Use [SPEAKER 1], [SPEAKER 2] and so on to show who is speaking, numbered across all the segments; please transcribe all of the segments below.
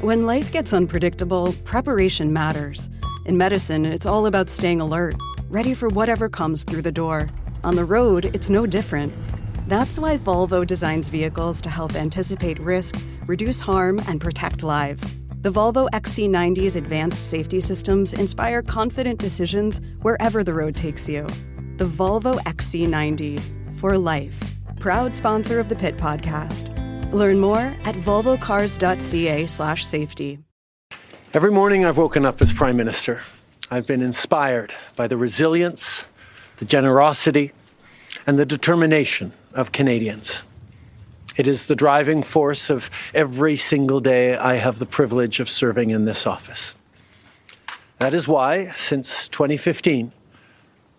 [SPEAKER 1] When life gets unpredictable, preparation matters. In medicine, it's all about staying alert, ready for whatever comes through the door. On the road, it's no different. That's why Volvo designs vehicles to help anticipate risk, reduce harm, and protect lives. The Volvo XC90's advanced safety systems inspire confident decisions wherever the road takes you. The Volvo XC90, for life. Proud sponsor of the Pit Podcast. Learn more at volvocars.ca/safety.
[SPEAKER 2] Every morning I've woken up as Prime Minister. I've been inspired by the resilience, the generosity, and the determination of Canadians. It is the driving force of every single day I have the privilege of serving in this office. That is why, since 2015,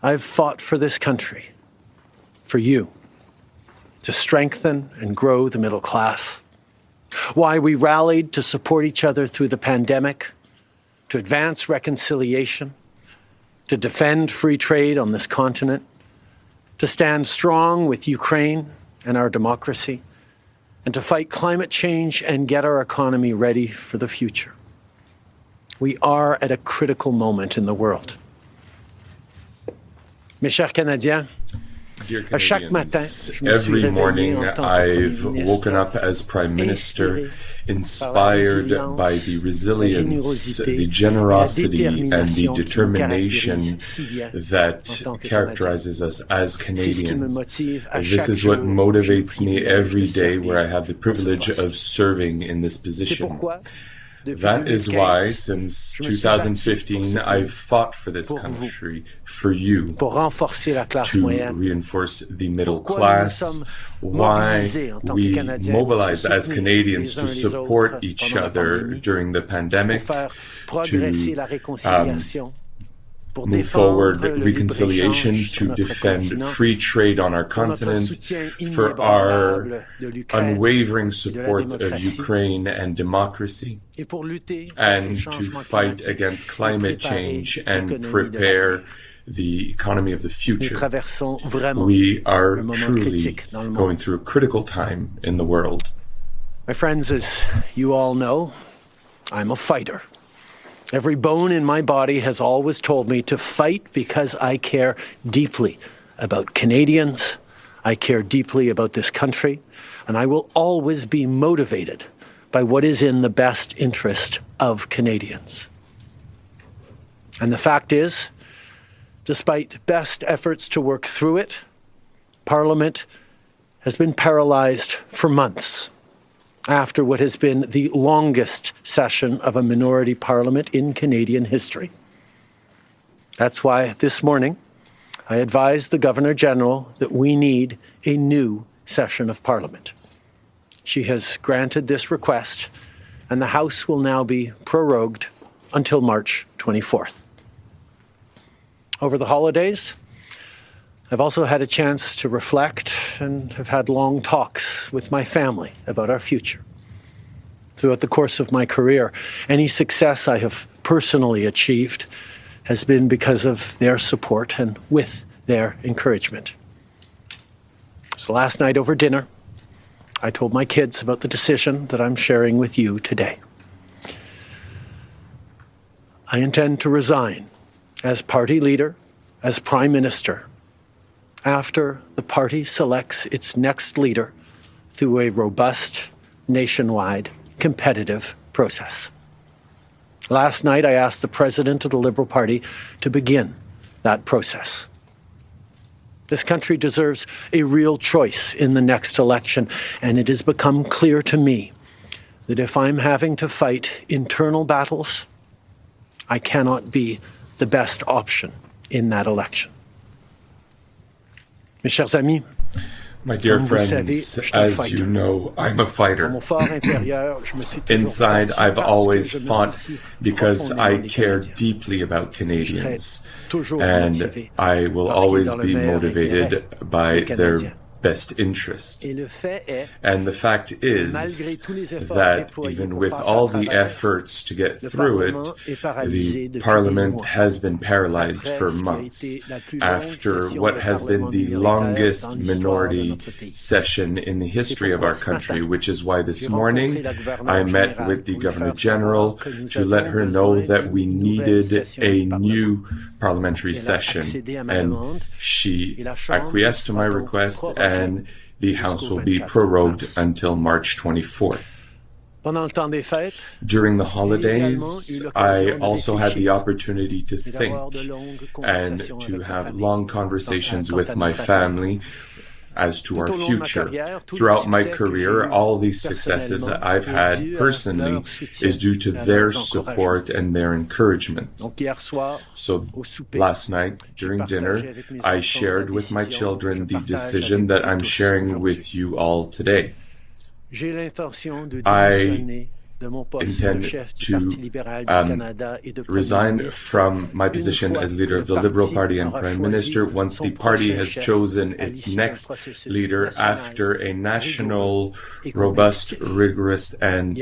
[SPEAKER 2] I've fought for this country, for you, to strengthen and grow the middle class. Why we rallied to support each other through the pandemic, to advance reconciliation, to defend free trade on this continent, to stand strong with Ukraine and our democracy, and to fight climate change and get our economy ready for the future. We are at a critical moment in the world. Mes chers Canadiens,
[SPEAKER 3] Dear Canadians, every morning I've woken up as Prime Minister, inspired by the resilience, the generosity, and the determination that characterizes us as Canadians. This is what motivates me every day where I have the privilege of serving in this position. That is why, since 2015, I've fought for this country, for you, to reinforce the middle class, why we mobilized as Canadians to support each other during the pandemic, to move forward reconciliation, to defend free trade on our continent, for our unwavering support of Ukraine and democracy, and to fight against climate change and prepare the economy of the future. We are truly going through a critical time in the world.
[SPEAKER 2] My friends, as you all know, I'm a fighter. Every bone in my body has always told me to fight because I care deeply about Canadians, I care deeply about this country, and I will always be motivated by what is in the best interest of Canadians. And the fact is, despite best efforts to work through it, Parliament has been paralyzed for months after what has been the longest session of a minority parliament in Canadian history. That's why this morning I advised the Governor-General that we need a new session of Parliament. She has granted this request, and the House will now be prorogued until March 24th. Over the holidays, I've also had a chance to reflect and have had long talks with my family about our future. Throughout the course of my career, any success I have personally achieved has been because of their support and with their encouragement. So last night over dinner, I told my kids about the decision that I'm sharing with you today. I intend to resign as party leader, as Prime Minister, after the party selects its next leader through a robust, nationwide, competitive process. Last night, I asked the President of the Liberal Party to begin that process. This country deserves a real choice in the next election, and it has become clear to me that if I'm having to fight internal battles, I cannot be the best option in that election. Mes chers amis,
[SPEAKER 3] my dear friends, as you know, I'm a fighter. Inside, I've always fought because I care deeply about Canadians, and I will always be motivated by their best interest. And the fact is that even with all the efforts to get through it, the Parliament has been paralyzed for months after what has been the longest minority session in the history of our country, which is why this morning I met with the Governor General to let her know that we needed a new parliamentary session. And she acquiesced to my request, and the House will be prorogued until March 24th. During the holidays, I also had the opportunity to think and to have long conversations with my family as to our future. Throughout my career, all these successes that I've had personally is due to their support and their encouragement. So last night, during dinner, I shared with my children the decision that I'm sharing with you all today. I intend to resign from my position as leader of the Liberal Party and Prime Minister once the party has chosen its next leader after a national, robust, rigorous, and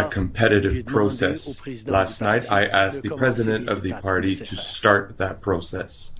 [SPEAKER 3] competitive process. Last night, I asked the president of the party to start that process.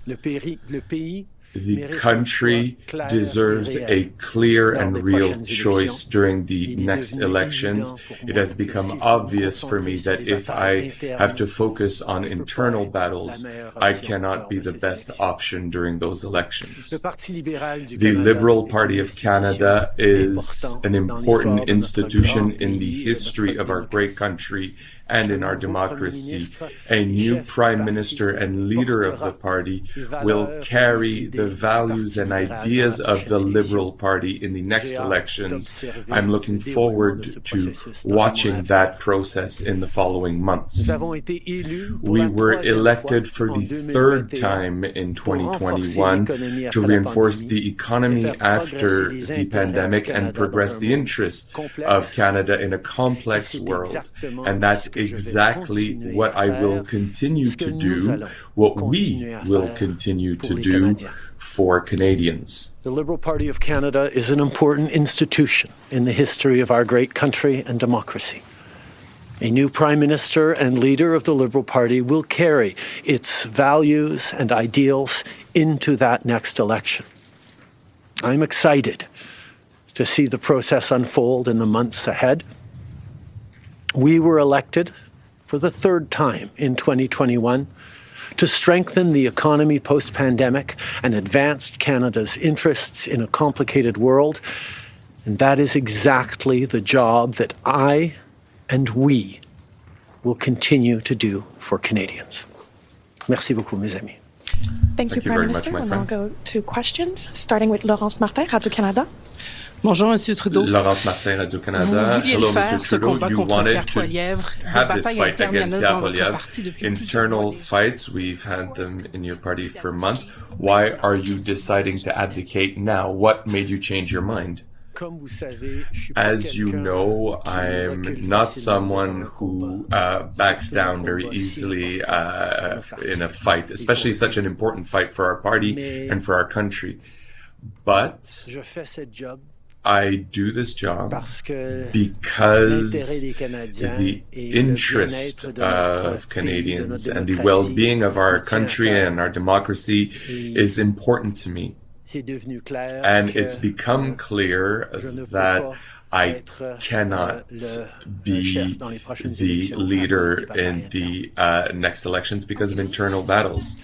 [SPEAKER 3] The country deserves a clear and real choice during the next elections. It has become obvious for me that if I have to focus on internal battles, I cannot be the best option during those elections. The Liberal Party of Canada is an important institution in the history of our great country and in our democracy. A new Prime Minister and leader of the party will carry the values and ideas of the Liberal Party in the next elections. I'm looking forward to watching that process in the following months. We were elected for the third time in 2021 to reinforce the economy after the pandemic and progress the interests of Canada in a complex world. And that's exactly what I will continue to do, what we will continue to do for Canadians.
[SPEAKER 2] The Liberal Party of Canada is an important institution in the history of our great country and democracy. A new Prime Minister and leader of the Liberal Party will carry its values and ideals into that next election. I'm excited to see the process unfold in the months ahead. We were elected for the third time in 2021 to strengthen the economy post-pandemic and advance Canada's interests in a complicated world. And that is exactly the job that I and we will continue to do for Canadians. Merci beaucoup, mes amis.
[SPEAKER 4] Thank you, Prime Minister. We'll now go to questions, starting with Laurence Martin, Radio-Canada.
[SPEAKER 5] Bonjour, Monsieur Trudeau.
[SPEAKER 3] Laurence Martin, Radio-Canada. Hello, Mr. Trudeau. You wanted to have this fight against Pierre Poilievre. Internal fights, we've had them in your party for months. Why are you deciding to abdicate now? What made you change your mind? As you know, I'm not someone who backs down very easily in a fight, especially such an important fight for our party and for our country. But I do this job because the interest of Canadians and the well-being of our country and our democracy is important to me. And it's become clear that I cannot be the leader in the next elections because of internal battles.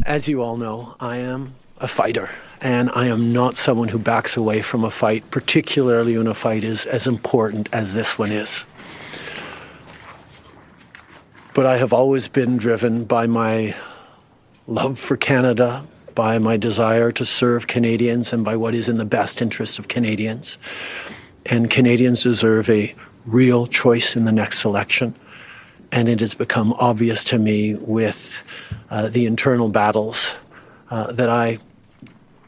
[SPEAKER 2] As you all know, I am a fighter, and I am not someone who backs away from a fight, particularly when a fight is as important as this one is. But I have always been driven by my love for Canada, by my desire to serve Canadians, and by what is in the best interest of Canadians. And Canadians deserve a real choice in the next election. And it has become obvious to me with the internal battles that I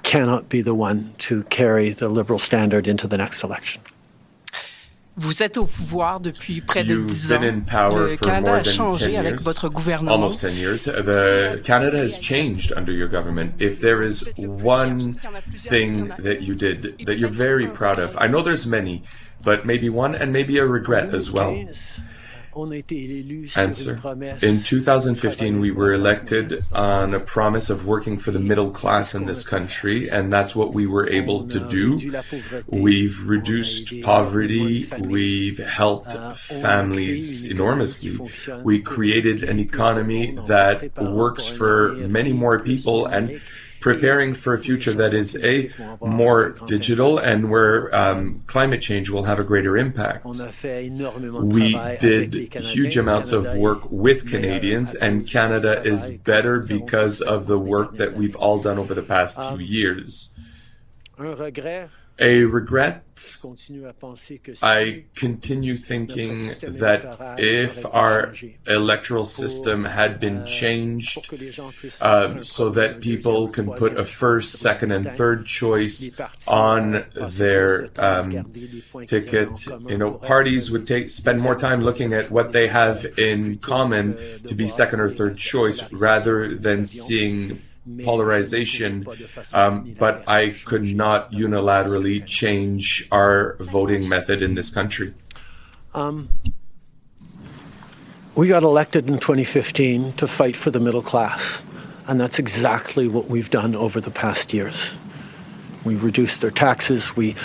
[SPEAKER 2] cannot be the one to carry the Liberal standard into the next election.
[SPEAKER 5] Vous êtes au pouvoir depuis près de 10 ans.
[SPEAKER 3] You've been in power
[SPEAKER 5] Le
[SPEAKER 3] for
[SPEAKER 5] Canada
[SPEAKER 3] more
[SPEAKER 5] a
[SPEAKER 3] than
[SPEAKER 5] changé
[SPEAKER 3] 10
[SPEAKER 5] avec
[SPEAKER 3] years,
[SPEAKER 5] votre gouvernement.
[SPEAKER 3] almost 10 years. Canada has changed under your government. If there is one thing that you did that you're very proud of, I know there's many, but maybe one and maybe a regret as well. Answer. In 2015, we were elected on a promise of working for the middle class in this country, and that's what we were able to do. We've reduced poverty. We've helped families enormously. We created an economy that works for many more people and preparing for a future that is more digital and where climate change will have a greater impact. We did huge amounts of work with Canadians, and Canada is better because of the work that we've all done over the past few years. A regret, I continue thinking that if our electoral system had been changed so that people can put a first, second, and third choice on their ticket, parties would spend more time looking at what they have in common to be second or third choice rather than seeing polarization, but I could not unilaterally change our voting method in this country.
[SPEAKER 2] We got elected in 2015 to fight for the middle class, and that's exactly what we've done over the past years. We reduced their taxes, we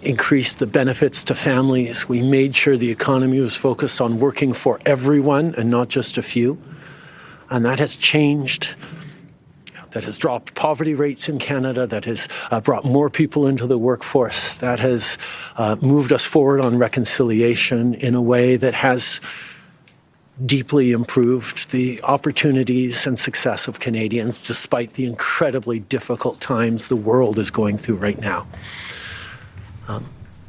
[SPEAKER 2] increased the benefits to families, we made sure the economy was focused on working for everyone and not just a few, and that has changed. That has dropped poverty rates in Canada, that has brought more people into the workforce, that has moved us forward on reconciliation in a way that has deeply improved the opportunities and success of Canadians despite the incredibly difficult times the world is going through right now.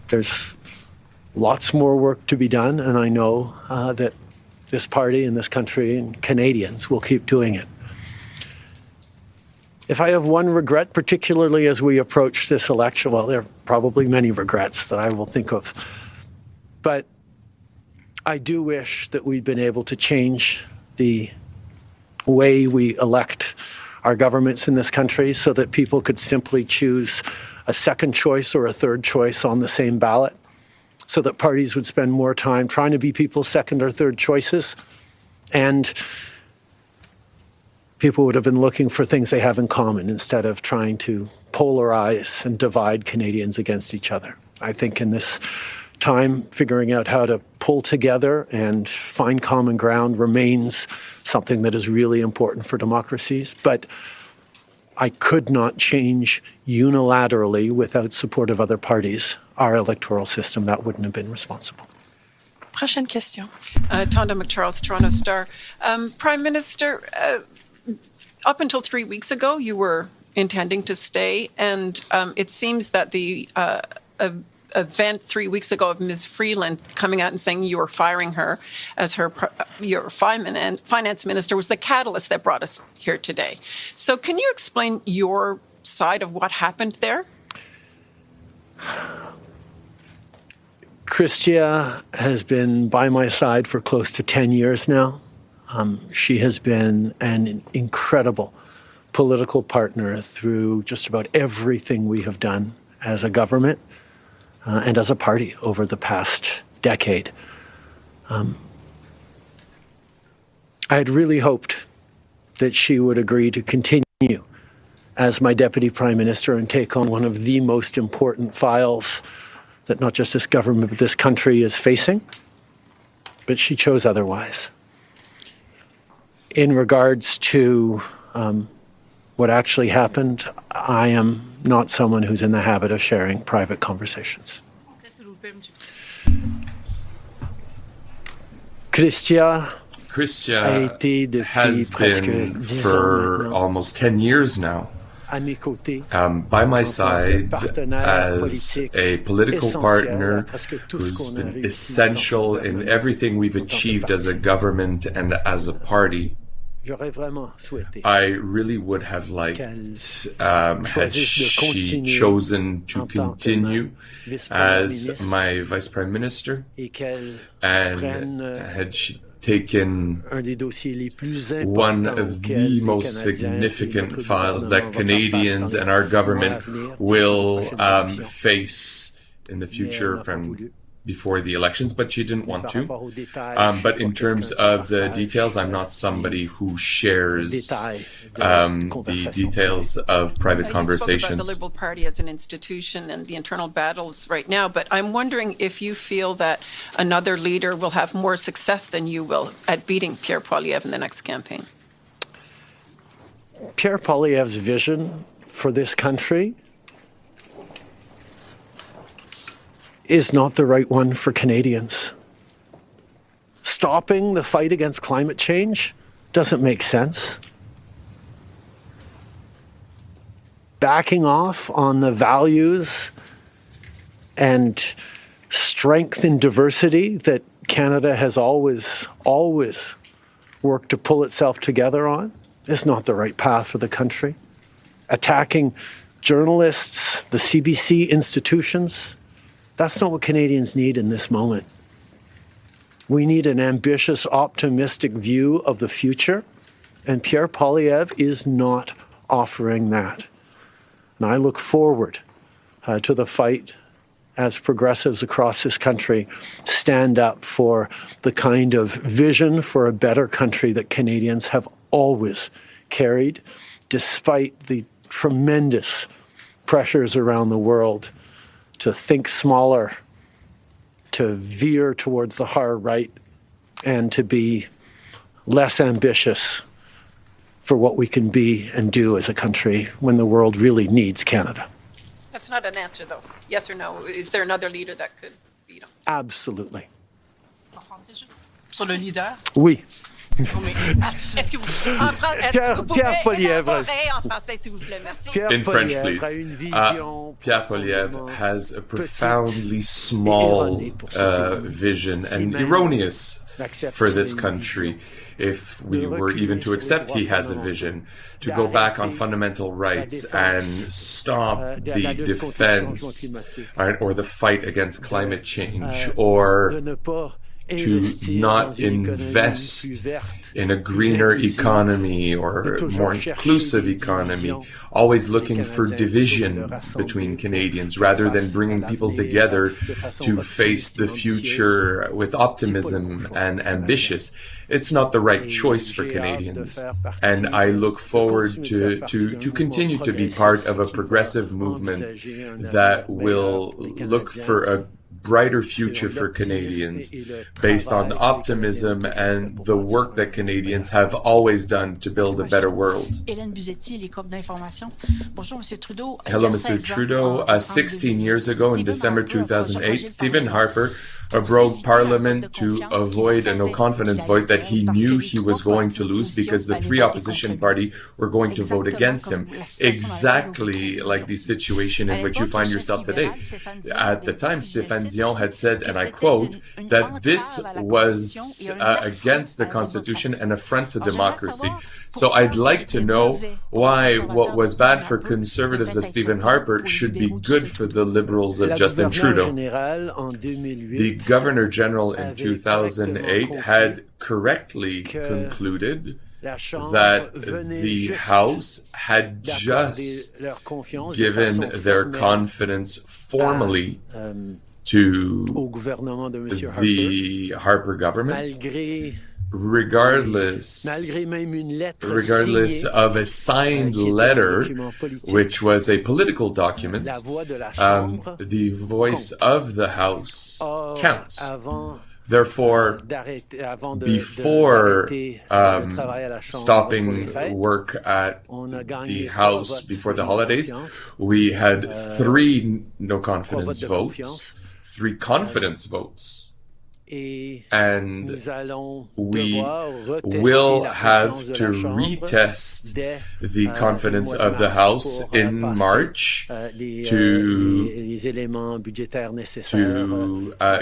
[SPEAKER 2] There's lots more work to be done, and I know that this party and this country and Canadians will keep doing it. If I have one regret, particularly as we approach this election, well, there are probably many regrets that I will think of, but I do wish that we'd been able to change the way we elect our governments in this country so that people could simply choose a second choice or a third choice on the same ballot, so that parties would spend more time trying to be people's second or third choices, and people would have been looking for things they have in common instead of trying to polarize and divide Canadians against each other. I think in this time, figuring out how to pull together and find common ground remains something that is really important for democracies. But I could not change unilaterally, without support of other parties, our electoral system. That wouldn't have been responsible.
[SPEAKER 4] Prochaine question.
[SPEAKER 5] Tonda McCharles, Toronto Star. Prime Minister, up until 3 weeks ago, you were intending to stay, and it seems that the event 3 weeks ago of Ms. Freeland coming out and saying you were firing her as your finance minister was the catalyst that brought us here today. So can you explain your side of what happened there?
[SPEAKER 2] Chrystia has been by my side for close to 10 years now. She has been an incredible political partner through just about everything we have done as a government and as a party over the past decade. I had really hoped that she would agree to continue as my deputy prime minister and take on one of the most important files that not just this government but this country is facing, but she chose otherwise. In regards to what actually happened, I am not someone who's in the habit of sharing private conversations. Chrystia
[SPEAKER 3] has been for almost 10 years now by my side as a political partner who's been essential in everything we've achieved as a government and as a party. I really would have liked had she chosen to continue as my vice prime minister, and had she taken one of the most significant files that Canadians and our government will face in the future from before the elections, but she didn't want to. But in terms of the details, I'm not somebody who shares the details of private conversations.
[SPEAKER 5] You spoke about the Liberal Party as an institution and the internal battles right now, but I'm wondering if you feel that another leader will have more success than you will at beating Pierre Poilievre in the next campaign.
[SPEAKER 2] Pierre Poilievre's vision for this country is not the right one for Canadians. Stopping the fight against climate change doesn't make sense. Backing off on the values and strength in diversity that Canada has always worked to pull itself together on is not the right path for the country. Attacking journalists, the CBC institutions, that's not what Canadians need in this moment. We need an ambitious, optimistic view of the future, and Pierre Poilievre is not offering that. And I look forward to the fight as progressives across this country stand up for the kind of vision for a better country that Canadians have always carried, despite the tremendous pressures around the world to think smaller, to veer towards the hard right, and to be less ambitious for what we can be and do as a country when the world really needs Canada.
[SPEAKER 5] That's not an answer, though. Yes or no? Is there another leader that could beat him?
[SPEAKER 2] Absolutely.
[SPEAKER 5] Sur le leader?
[SPEAKER 2] Oui.
[SPEAKER 5] Est-ce que vous
[SPEAKER 2] Pierre Poilievre.
[SPEAKER 5] en français, s'il vous plaît, merci.
[SPEAKER 3] In French, please. Pierre Poilievre has a profoundly small vision and erroneous for this country. If we were even to accept he has a vision, to go back on fundamental rights and stop the defense or the fight against climate change, or to not invest in a greener economy or more inclusive economy, always looking for division between Canadians rather than bringing people together to face the future with optimism and ambitious. It's not the right choice for Canadians. And I look forward to continue to be part of a progressive movement that will look for a brighter future for Canadians based on optimism and the work that Canadians have always done to build a better world. Hello, Mr. Trudeau. 16 years ago, in December 2008, Stephen Harper broke Parliament to avoid a no-confidence vote that he knew he was going to lose because the three opposition parties were going to vote against him. Exactly like the situation in which you find yourself today. At the time, Stéphane Dion had said, and I quote, that this was against the Constitution and affront to democracy. So I'd like to know why what was bad for conservatives of Stephen Harper should be good for the Liberals of Justin Trudeau. The Governor General in 2008 had correctly concluded that the House had just given their confidence formally to the Harper government, regardless of a signed letter, which was a political document. The voice of the House counts. Therefore, before stopping work at the House before the holidays, we had 3 no-confidence votes, 3 confidence votes. And we will have to retest the confidence of the House in March to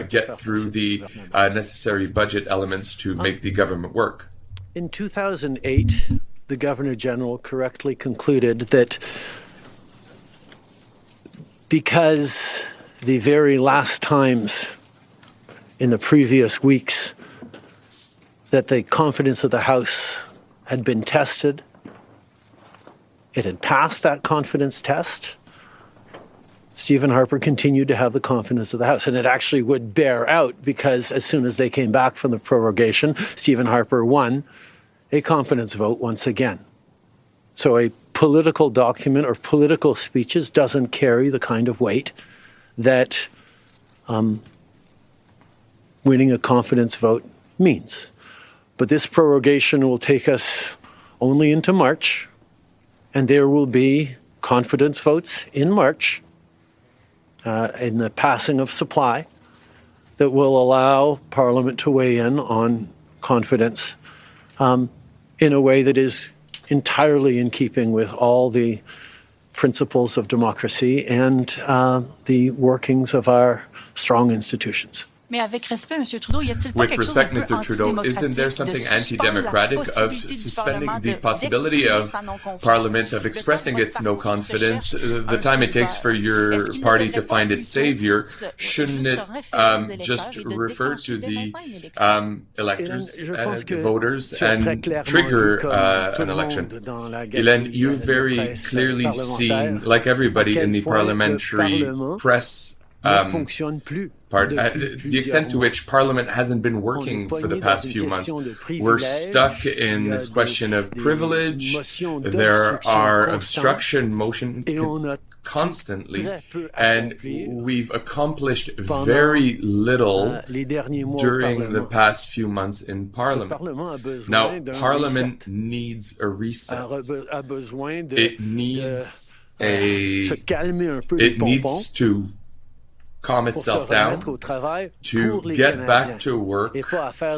[SPEAKER 3] get through the necessary budget elements to make the government work.
[SPEAKER 2] In 2008, the Governor General correctly concluded that because the very last times in the previous weeks that the confidence of the House had been tested, it had passed that confidence test, Stephen Harper continued to have the confidence of the House. And it actually would bear out because as soon as they came back from the prorogation, Stephen Harper won a confidence vote once again. So a political document or political speeches doesn't carry the kind of weight that winning a confidence vote means. But this prorogation will take us only into March, and there will be confidence votes in March in the passing of supply that will allow Parliament to weigh in on confidence in a way that is entirely in keeping with all the principles of democracy and the workings of our strong institutions.
[SPEAKER 6] With respect, Mr. Trudeau, isn't there something anti-democratic of suspending the possibility of Parliament of expressing its no confidence? The time it takes for your party to find its savior, shouldn't it just refer to the electors, the voters, and trigger an election? Hélène, you've very clearly seen, like everybody in the parliamentary press, the extent to which Parliament hasn't been working for the past few months. We're stuck in this question of privilege. There are obstruction motions constantly, and we've accomplished very little during the past few months in Parliament. Now, Parliament needs a reset. It needs to calm itself down, to get back to work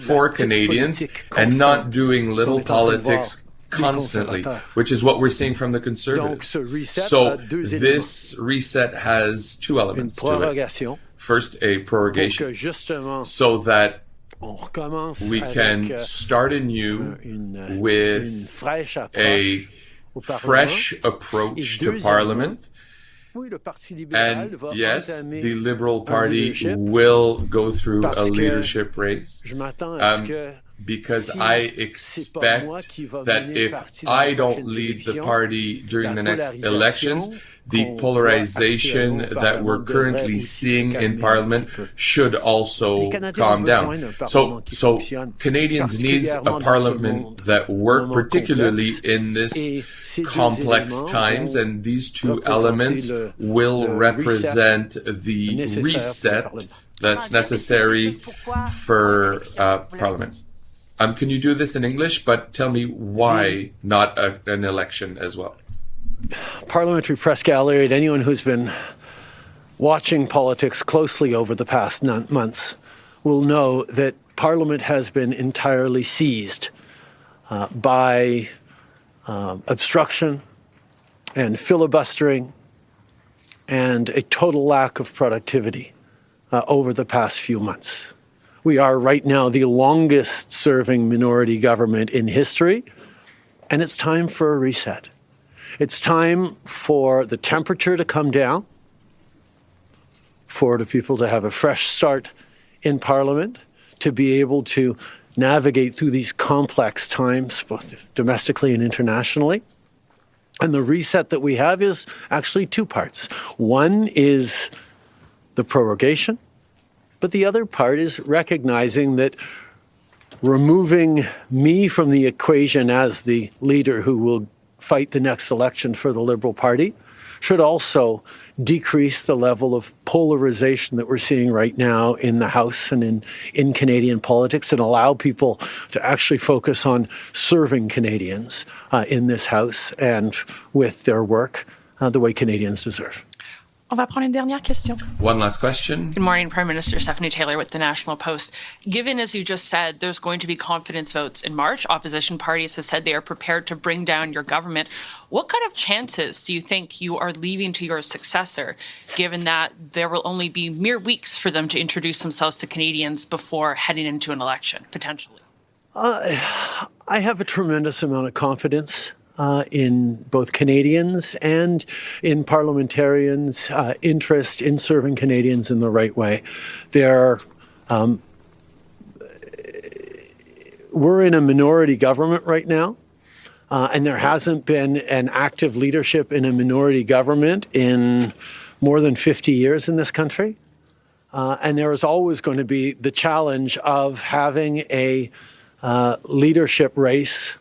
[SPEAKER 6] for Canadians and not doing little politics constantly, which is what we're seeing from the Conservatives. So this reset has two elements to it. First, a prorogation, so that we can start anew with a fresh approach to Parliament. And yes, the Liberal Party will go through a leadership race because I expect that if I don't lead the party during the next elections, the polarization that we're currently seeing in Parliament should also calm down. So Canadians need a Parliament that works, particularly in this complex times, and these two elements will represent the reset that's necessary for Parliament. Can you do this in English? But tell me why not an election as well?
[SPEAKER 2] Parliamentary press gallery, and anyone who's been watching politics closely over the past months will know that Parliament has been entirely seized by obstruction and filibustering and a total lack of productivity over the past few months. We are right now the longest serving minority government in history, and it's time for a reset. It's time for the temperature to come down, for the people to have a fresh start in Parliament, to be able to navigate through these complex times, both domestically and internationally. And the reset that we have is actually two parts. One is the prorogation, but the other part is recognizing that removing me from the equation as the leader who will fight the next election for the Liberal Party should also decrease the level of polarization that we're seeing right now in the House and in Canadian politics, and allow people to actually focus on serving Canadians in this House and with their work the way Canadians deserve.
[SPEAKER 4] On va prendre une dernière question.
[SPEAKER 3] One last question.
[SPEAKER 7] Good morning, Prime Minister. Stephanie Taylor with the National Post. Given, as you just said, there's going to be confidence votes in March, opposition parties have said they are prepared to bring down your government. What kind of chances do you think you are leaving to your successor, given that there will only be mere weeks for them to introduce themselves to Canadians before heading into an election, potentially?
[SPEAKER 2] I have a tremendous amount of confidence in both Canadians and in parliamentarians' interest in serving Canadians in the right way. We're in a minority government right now, and there hasn't been an active leadership in a minority government in more than 50 years in this country. And there is always going to be the challenge of having a leadership race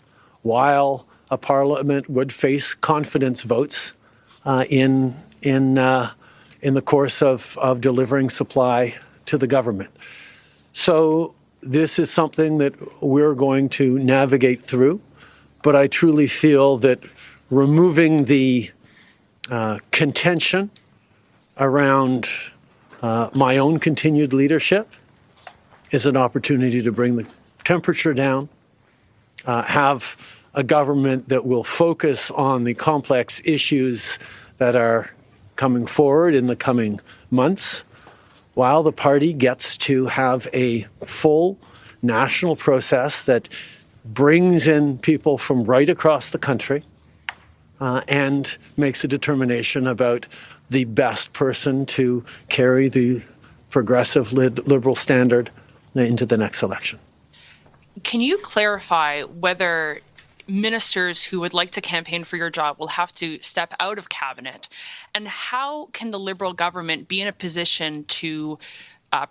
[SPEAKER 2] while a parliament would face confidence votes in the course of delivering supply to the government. So this is something that we're going to navigate through, but I truly feel that removing the contention around my own continued leadership is an opportunity to bring the temperature down, have a government that will focus on the complex issues that are coming forward in the coming months, while the party gets to have a full national process that brings in people from right across the country and makes a determination about the best person to carry the progressive liberal standard into the next election.
[SPEAKER 7] Can you clarify whether ministers who would like to campaign for your job will have to step out of cabinet? And how can the Liberal government be in a position to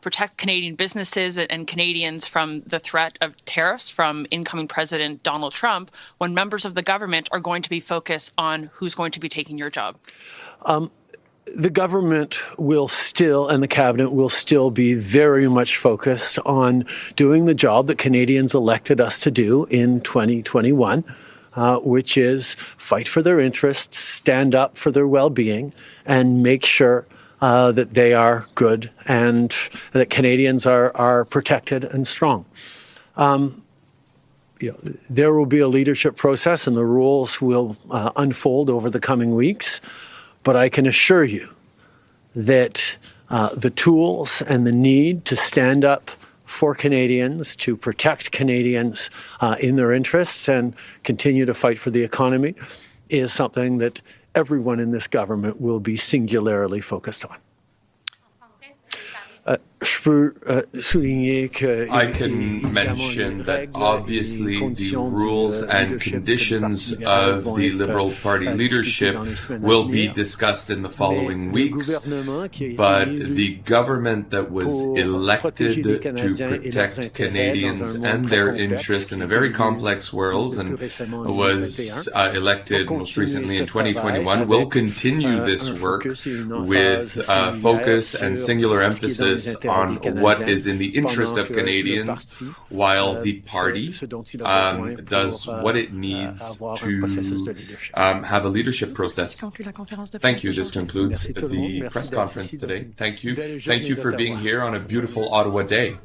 [SPEAKER 7] protect Canadian businesses and Canadians from the threat of tariffs from incoming President Donald Trump when members of the government are going to be focused on who's going to be taking your job?
[SPEAKER 2] The government will still, and the cabinet will still be very much focused on doing the job that Canadians elected us to do in 2021, which is fight for their interests, stand up for their well-being, and make sure that they are good and that Canadians are protected and strong. There will be a leadership process and the rules will unfold over the coming weeks. But I can assure you that the tools and the need to stand up for Canadians, to protect Canadians in their interests and continue to fight for the economy is something that everyone in this government will be singularly focused on.
[SPEAKER 3] I can mention that obviously the rules and conditions of the Liberal Party leadership will be discussed in the following weeks, but the government that was elected to protect Canadians and their interests in a very complex world and was elected most recently in 2021 will continue this work with focus and singular emphasis on what is in the interest of Canadians, while the party does what it needs to have a leadership process. Thank you. This concludes the press conference today. Thank you. Thank you for being here on a beautiful Ottawa day.